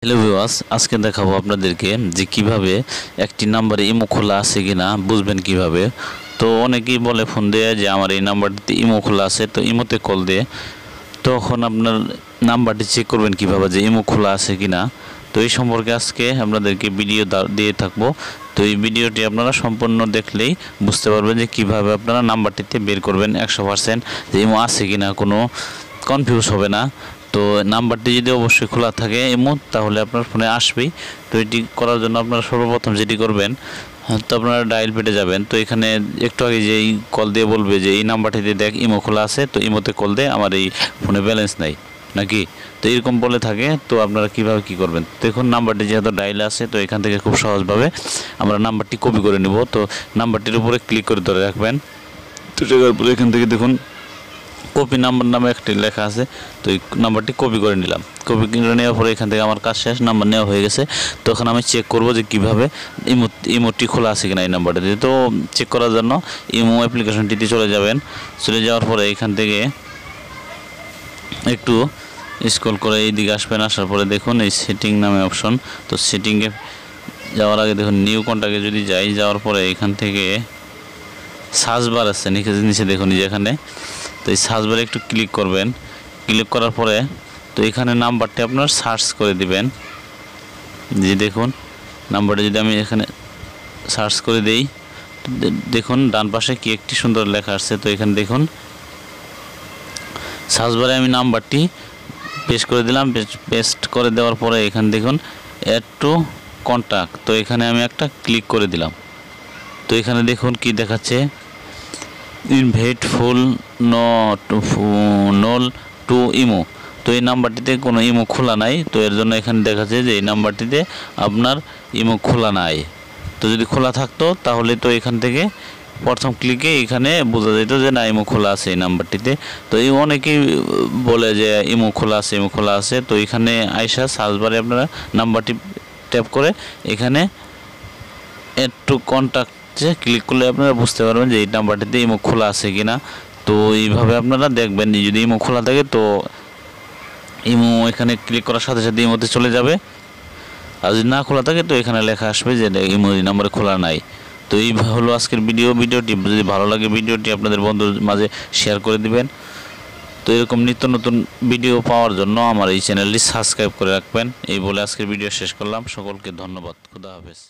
Hello viewers, আজকে দেখাবো আপনাদেরকে যে কিভাবে একটি নাম্বারে ইমো খোলা আছে কিনা বুঝবেন কিভাবে। তো অনেকেই বলে ফোন দিয়ে যে আমার এই নাম্বারটিতে ইমো খোলা আছে, তো ইমোতে কল দিয়ে তখন আপনার নাম্বারটি চেক করবেন কিভাবে যে ইমো খোলা আছে কিনা। তো এই সম্পর্কে আজকে আপনাদেরকে ভিডিও দিয়ে থাকবো। তো এই ভিডিওটি আপনারা সম্পূর্ণ দেখলেই বুঝতে পারবেন যে কিভাবে আপনারা নাম্বারটিতে বের করবেন 100% যে ইমো আছে কিনা, কোনো কনফিউজ হবে না। তো নাম্বারটি যদি অবশ্যই খোলা থাকে এমো, তাহলে আপনার ফোনে আসবেই। তো এটি করার জন্য আপনারা সর্বপ্রথম যেটি করবেন, তো আপনারা ডায়াল পেটে যাবেন। তো এখানে একটু আগে যেই কল দিয়ে বলবে যে এই নাম্বারটিতে দেখ ইমো খোলা আছে, তো ইমোতে কল দে, আমার এই ফোনে ব্যালেন্স নাই নাকি। তো এরকম বলে থাকে। তো আপনারা কিভাবে কি করবেন, দেখুন নাম্বারটি যেহেতু ডায়াল আছে, তো এখান থেকে খুব সহজভাবে আমরা নাম্বারটি কপি করে নেব। তো নাম্বারটির উপরে ক্লিক করে ধরে রাখবেন। তো রাখার পরে এখান থেকে দেখুন কপি নাম্বার নামে একটি লেখা আছে। তো এই নাম্বারটি কপি করে নিলাম। কপি করে নেওয়ার পরে এখান থেকে আমার কাজ শেষ, নাম্বার নেওয়া হয়ে গেছে। তখন আমি চেক করব যে কীভাবে ইমোটি খোলা আছে কিনা এই নাম্বারটিতে। তো চেক করার জন্য ইমো অ্যাপ্লিকেশনটিতে চলে যাবেন। চলে যাওয়ার পরে এখান থেকে একটু স্ক্রল করে এই দিকে আসবেন। আসার পরে দেখুন এই সেটিং নামে অপশন। তো সেটিংয়ে যাওয়ার আগে দেখুন নিউ কন্ট্যাক্টে যদি যাই, যাওয়ার পরে এখান থেকে সার্চ বার আছে নিচে দেখুন যেখানে। তো এই সার্চ বারে একটু ক্লিক করবেন। ক্লিক করার পরে তো এখানে নাম্বারটি আপনার সার্চ করে দিবেন। যে দেখুন নাম্বারটা যদি আমি এখানে সার্চ করে দেই, দেখুন ডান পাশে কি একটি সুন্দর লেখা আসছে। তো এখানে দেখুন সার্চ বারে আমি নাম্বারটি পেস্ট করে দিলাম। পেস্ট করে দেওয়ার পরে এখানে দেখুন অ্যাড টু কন্ট্যাক্ট। তো এখানে আমি একটা ক্লিক করে দিলাম। তো এখানে দেখুন কি দেখাচ্ছে, ইনভাইট ফুল নল টু ইমো। তো এই নাম্বারটিতে কোনো ইমো খোলা নাই। তো এর জন্য এখানে দেখাচ্ছে যে এই নাম্বারটিতে আপনার ইমো খোলা নাই। তো যদি খোলা থাকতো তাহলে তো এখান থেকে প্রথম ক্লিকে এখানে বোঝা যেত যে না ইমো খোলা আছে এই নাম্বারটিতে। তো এই অনেকেই বলে যে ইমো খোলা আছে, ইমো খোলা আছে। তো এখানে আইসা সার্চ বারে আপনারা নাম্বারটি ট্যাপ করে এখানে অ্যাড টু কন্ট্যাক্ট ক্লিক করলে আপনারা বুঝতে পারবেন যে এই নাম্বারটিতে ইমো খোলা আছে কিনা। তো এইভাবে আপনারা দেখবেন যদি ইমো খোলা থাকে, তো ইমো এখানে ক্লিক করার সাথে সাথে ইমোতে চলে যাবে। আর যদি না খোলা থাকে তো এখানে লেখা আসবে যে ইমো এই নাম্বারে খোলা নাই। তো এই হলো আজকের ভিডিওটি যদি ভালো লাগে ভিডিওটি আপনাদের বন্ধুর মাঝে শেয়ার করে দিবেন। তো এরকম নিত্য নতুন ভিডিও পাওয়ার জন্য আমার এই চ্যানেলটি সাবস্ক্রাইব করে রাখবেন। এই বলে আজকের ভিডিও শেষ করলাম। সকলকে ধন্যবাদ। খুদা হাফেজ।